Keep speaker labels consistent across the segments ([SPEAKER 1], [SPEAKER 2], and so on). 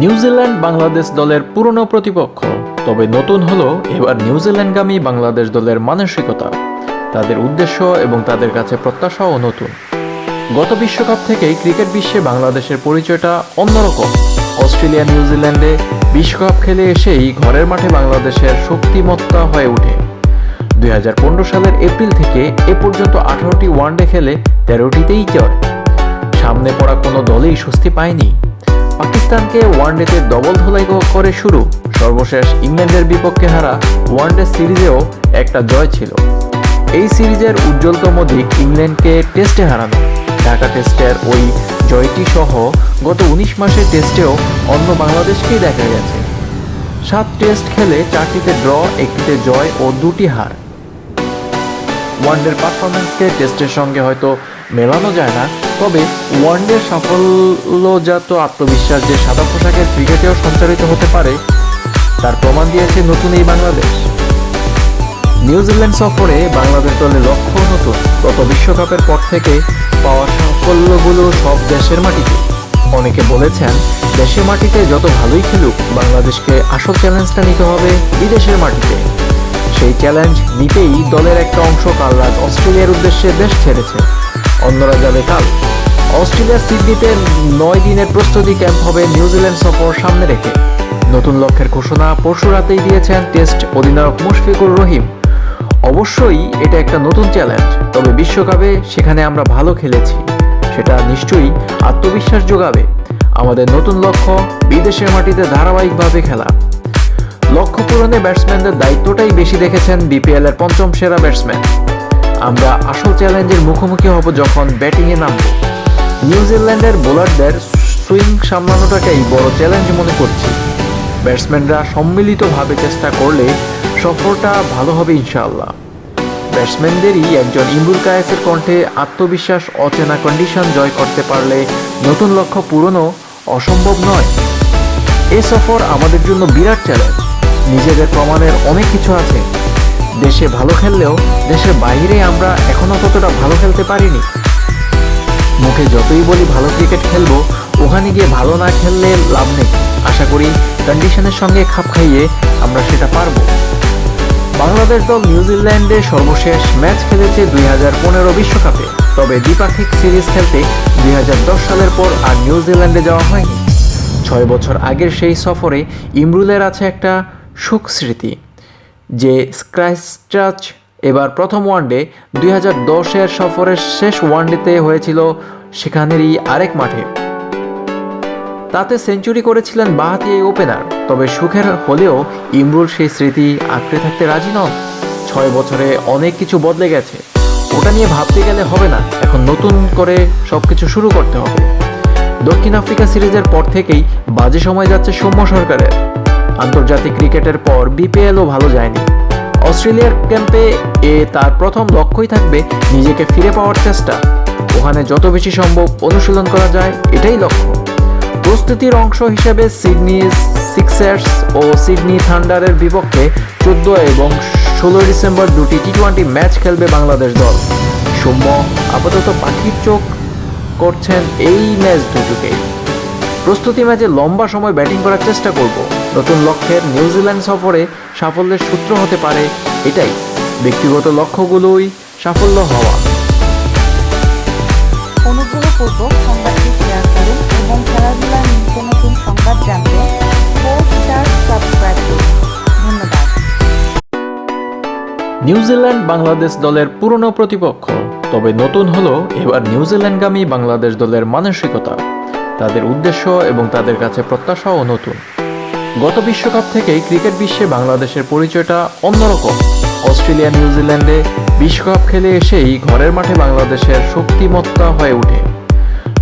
[SPEAKER 1] New Zealand Bangladesh দলের পুরনো প্রতিপক্ষ, তবে নতুন হলো এবার নিউজিল্যান্ডগামী বাংলাদেশ দলের মানসিকতা, তাদের উদ্দেশ্য এবং তাদের কাছে প্রত্যাশাও নতুন। গত বিশ্বকাপ থেকেই ক্রিকেট বিশ্বে বাংলাদেশের পরিচয়টা অন্যরকম। অস্ট্রেলিয়া নিউজিল্যান্ডে বিশ্বকাপ খেলে এসেই ঘরের মাঠে বাংলাদেশের শক্তিমত্তা হয়ে ওঠে। 2015 সালের এপ্রিল থেকে এ পর্যন্ত 18টি ওয়ানডে খেলে 13টিতেই জয়। সামনে পড়া কোনো দলেই স্বস্তি পায়নি। পাকিস্তানকে ওয়ানডেতে ডবল ধোলাই করে শুরু, সর্বশেষ ইংল্যান্ডের বিপক্ষে হারা ওয়ানডে সিরিজেও একটা জয় ছিল। এই সিরিজের উজ্জ্বলতম দিক ইংল্যান্ডকে টেস্টে হারানো। ঢাকা টেস্টের ওই জয়টি সহ গত 19 মাসের টেস্টেও অন্য বাংলাদেশকেই দেখা গেছে। 7 টেস্ট খেলে 4টিতে ড্র, 1টিতে জয় ও 2টি হার। ওয়ানডের পারফরমেন্সকে টেস্টের সঙ্গে হয়তো মেলানো যায় না, তবে ওয়ানডের সাফল্যজাত আত্মবিশ্বাস যে সাদা পোশাকের ক্রিকেটেও সঞ্চারিত হতে পারে তার প্রমাণ দিয়েছে নতুন এই বাংলাদেশ। নিউজিল্যান্ড সফরে বাংলাদেশ দলের লক্ষ্য নতুন। গত বিশ্বকাপের পর থেকে পাওয়া সাফল্যগুলো সব দেশের মাটিতে। অনেকে বলেছেন দেশের মাটিতে যত ভালোই খেলুক, বাংলাদেশকে আসল চ্যালেঞ্জটা নিতে হবে বিদেশের মাটিতে। সেই চ্যালেঞ্জ নিতেই দলের একটা অংশ কাল রাত অস্ট্রেলিয়ার উদ্দেশ্যে দেশ ছেড়েছে। অন্যরা যাবে কাল। অস্ট্রেলিয়ার সিডনিতে 9 দিনের প্রস্তুতি ক্যাম্প হবে নিউজিল্যান্ড সফর সামনে রেখে। নতুন লক্ষ্যের ঘোষণা পরশু রাতেই দিয়েছেন টেস্ট অধিনায়ক মুশফিকুর রহিম। অবশ্যই এটা একটা নতুন চ্যালেঞ্জ, তবে বিশ্বকাপে সেখানে আমরা ভালো খেলেছি, সেটা নিশ্চয়ই আত্মবিশ্বাস যোগাবে। আমাদের নতুন লক্ষ্য বিদেশের মাটিতে ধারাবাহিকভাবে খেলা। লক্ষ্য পূরণে ব্যাটসম্যানদের দায়িত্বটাই বেশি দেখেছেন বিপিএল এর 5ম সেরা ব্যাটসম্যান। আমরা আসল চ্যালেঞ্জের মুখোমুখি হব যখন ব্যাটিংয়ে নামব। নিউজিল্যান্ডের বোলারদের সুইং সামলানোটাকেই বড় চ্যালেঞ্জ মনে করছি। ব্যাটসম্যানরা সম্মিলিতভাবে চেষ্টা করলে সফরটা ভালো হবে ইনশাআল্লাহ। ব্যাটসম্যানদেরই একজন ইমরুল কায়েসের কণ্ঠে আত্মবিশ্বাস, অচেনা কন্ডিশন জয় করতে পারলে নতুন লক্ষ্য পূরণও অসম্ভব নয়। এ সফর আমাদের জন্য বিরাট চ্যালেঞ্জ। নিজেদের প্রমাণের অনেক কিছু আছে। দেশে ভালো খেললেও দেশের বাইরে আমরা এখনো ততটা ভালো খেলতে পারিনি। মুখে যতই বলি ভালো ক্রিকেট খেলবো, ওখানে গিয়ে ভালো না খেললে লাভ নেই। আশা করি কন্ডিশনের সঙ্গে খাপ খাইয়ে আমরা সেটা পারবো। বাংলাদেশ দল নিউজিল্যান্ডে সর্বশেষ ম্যাচ খেলেছে 2015 বিশ্বকাপে, তবে দ্বিপাক্ষিক সিরিজ খেলতে 2010 সালের পর আর নিউজিল্যান্ডে যাওয়া হয়নি। 6 বছর আগের সেই সফরে ইমরুলের আছে একটা সুখ স্মৃতি, যে ক্রাইস্টচার্চ। এবার প্রথম ওয়ানডে 2010-এর সফরের শেষ ওয়ানডেতে হয়েছিল সেখানেরই আরেক মাঠে। তাতে সেঞ্চুরি করেছিলেন বাঁহাতি এই ওপেনার। তবে সুখের হলেও ইমরুল সেই স্মৃতি আঁকড়ে থাকতে রাজি নন। 6 বছরে অনেক কিছু বদলে গেছে, ওটা নিয়ে ভাবতে গেলে হবে না। এখন নতুন করে সবকিছু শুরু করতে হবে। দক্ষিণ আফ্রিকা সিরিজের পর থেকেই বাজে সময় যাচ্ছে সৌম্য সরকারের। আন্তর্জাতিক ক্রিকেটের পর বিপিএলও ভালো যায়নি। অস্ট্রেলিয়ার ক্যাম্পে তার প্রথম লক্ষ্যই থাকবে নিজেকে ফিরে পাওয়ার চেষ্টা। ওখানে যত বেশি সম্ভব অনুশীলন করা যায়, এটাই লক্ষ্য। প্রস্তুতির অংশ হিসেবে সিডনি সিক্সার্স ও সিডনি থান্ডারের বিপক্ষে 14 এবং 16 ডিসেম্বর 2টি টি-20 ম্যাচ খেলবে বাংলাদেশ দল। সৌম্য আপাতত পাখির চোখ করছেন এই ম্যাচ দুটোকেই। প্রস্তুতি ম্যাচে লম্বা সময় ব্যাটিং করার চেষ্টা করব। নতুন লক্ষ্যের নিউজিল্যান্ড সফরে সাফল্যের সূত্র হতে পারে এটাই, ব্যক্তিগত লক্ষ্যগুলোই সাফল্য হওয়া।
[SPEAKER 2] অনুগ্রহপূর্বক সংবাদটি শেয়ার করুন এবং খেলাধুলার নিত্য নতুন সংবাদ জানতে 4 স্টার সাবস্ক্রাইব করুন। ধন্যবাদ।
[SPEAKER 1] নিউজিল্যান্ড বাংলাদেশ দলের পুরনো প্রতিপক্ষ, তবে নতুন হলো এবার নিউজিল্যান্ডগামী বাংলাদেশ দলের মানসিকতা, তাদের উদ্দেশ্য এবং তাদের কাছে প্রত্যাশাও নতুন। গত বিশ্বকাপ থেকেই ক্রিকেট বিশ্বে বাংলাদেশের পরিচয়টা অন্যরকম। অস্ট্রেলিয়া নিউজিল্যান্ডে বিশ্বকাপ খেলে এসেই ঘরের মাঠে বাংলাদেশের শক্তিমত্তা হয়ে ওঠে।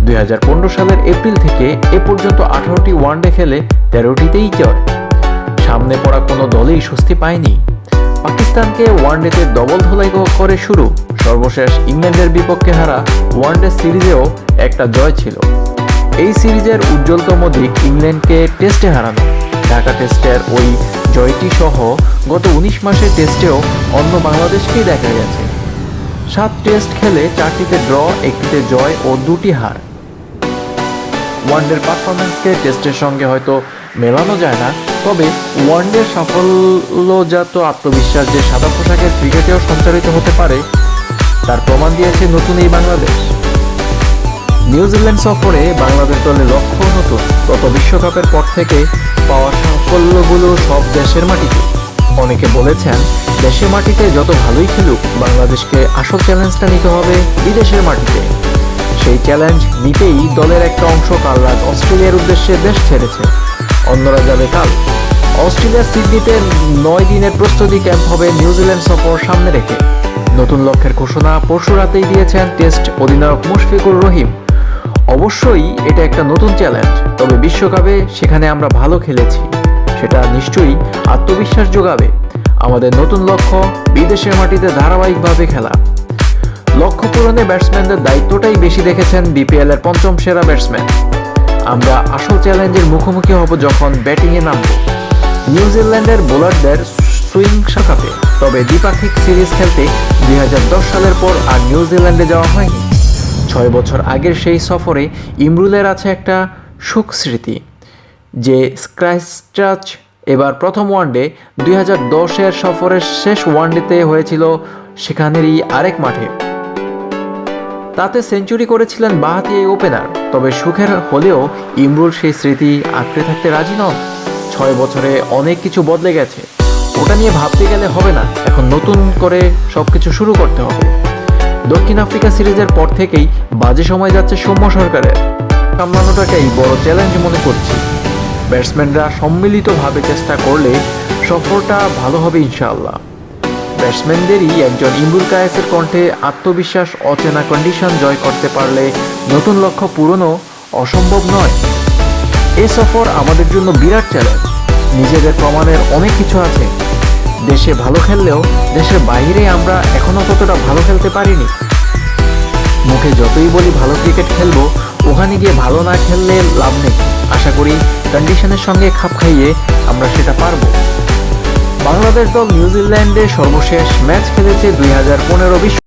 [SPEAKER 1] 2015 সালের এপ্রিল থেকে এ পর্যন্ত 18টি ওয়ানডে খেলে 13টিতেই জয়। সামনে পড়া কোনো দলেই স্বস্তি পায়নি। পাকিস্তানকে ওয়ানডেতে ডবল ধোলাই করে শুরু, সর্বশেষ ইংল্যান্ডের বিপক্ষে হারা ওয়ানডে সিরিজেও একটা জয় ছিল। এই সিরিজের উজ্জ্বলতম দিক ইংল্যান্ডকে টেস্টে হারানো। ঢাকা টেস্টের ওই জয়টি সহ গত 19 মাসের টেস্টেও অন্য বাংলাদেশকেই দেখা গেছে। 7 টেস্ট খেলে 4টিতে ড্র, 1টিতে জয় ও 2টি হার। ওয়ানডের পারফরমেন্সকে টেস্টের সঙ্গে হয়তো মেলানো যায় না, তবে ওয়ানডের সাফল্যজাত আত্মবিশ্বাস যে সাদা পোশাকের ক্রিকেটেও সঞ্চারিত হতে পারে তার প্রমাণ দিয়েছে নতুন এই বাংলাদেশ। নিউজিল্যান্ড সফরে বাংলাদেশ দলের লক্ষ্য নতুন, গত বিশ্বকাপের পর থেকে পাওয়া সাফল্যগুলো সব দেশের মাটিতে। অনেকে বলেছেন দেশের মাটিতে যত ভালোই খেলুক বাংলাদেশকে আসল চ্যালেঞ্জটা নিতে হবে বিদেশের মাটিতে। সেই চ্যালেঞ্জ নিতেই দলের একটা অংশ কাল রাত অস্ট্রেলিয়ার উদ্দেশ্যে দেশ ছেড়েছে, অন্যরা যাবে কাল। অস্ট্রেলিয়ার সিডনিতে 9 দিনের প্রস্তুতি ক্যাম্প হবে নিউজিল্যান্ড সফর সামনে রেখে। নতুন লক্ষ্যের ঘোষণা পরশু রাতেই দিয়েছেন টেস্ট অধিনায়ক মুশফিকুর রহিম। অবশ্যই এটা একটা নতুন চ্যালেঞ্জ, তবে বিশ্বকাপে সেখানে আমরা ভালো খেলেছি, সেটা নিশ্চয়ই আত্মবিশ্বাস যোগাবে। আমাদের নতুন লক্ষ্য বিদেশের মাটিতে ধারাবাহিকভাবে খেলা। লক্ষ্য পূরণে ব্যাটসম্যানদের দায়িত্বটাই বেশি দেখেছেন বিপিএল এর 5ম সেরা ব্যাটসম্যান। আমরা আসল চ্যালেঞ্জের মুখোমুখি হব যখন ব্যাটিংয়ে নামব নিউজিল্যান্ডের বোলারদের সুইং শাখাতে। তবে দ্বিপাক্ষিক সিরিজ খেলতে 2010 সালের পর আর নিউজিল্যান্ডে যাওয়া হয়নি। 6 বছর আগের সেই সফরে ইমরুলের আছে একটা সুখ স্মৃতি, যে ক্রাইস্টচার্চ। এবার প্রথম ওয়ানডে 2010-এর সফরের শেষ ওয়ানডেতে হয়েছিল সেখানেরই আরেক মাঠে। তাতে সেঞ্চুরি করেছিলেন বাঁহাতি এই ওপেনার। তবে সুখের হলেও ইমরুল সেই স্মৃতি আঁকড়ে থাকতে রাজি নন। 6 বছরে অনেক কিছু বদলে গেছে, ওটা নিয়ে ভাবতে গেলে হবে না, এখন নতুন করে সবকিছু শুরু করতে হবে। দক্ষিণ আফ্রিকা সিরিজের পর থেকেই বাজে সময় যাচ্ছে সৌম্য সরকারের। সামলানোটাকেই বড় চ্যালেঞ্জ মনে করছি। ব্যাটসম্যানরা সম্মিলিতভাবে চেষ্টা করলে সফরটা ভালো হবে ইনশাআল্লাহ। ব্যাটসম্যানদেরই একজন ইমরুল কায়েসের কণ্ঠে আত্মবিশ্বাস, অচেনা কন্ডিশন জয় করতে পারলে নতুন লক্ষ্য পূরণও অসম্ভব নয়। এ সফর আমাদের জন্য বিরাট চ্যালেঞ্জ। নিজেদের প্রমাণের অনেক কিছু আছে। দেশে ভালো খেললেও দেশের বাইরে আমরা এখনও ততটা ভালো খেলতে পারিনি। মুখে যতই বলি ভালো ক্রিকেট খেলবো, ওখানে গিয়ে ভালো না খেললে লাভ নেই। আশা করি কন্ডিশনের সঙ্গে খাপ খাইয়ে আমরা সেটা পারবো। বাংলাদেশ দল নিউজিল্যান্ডে সর্বশেষ ম্যাচ খেলেছে 2015 বিশ্ব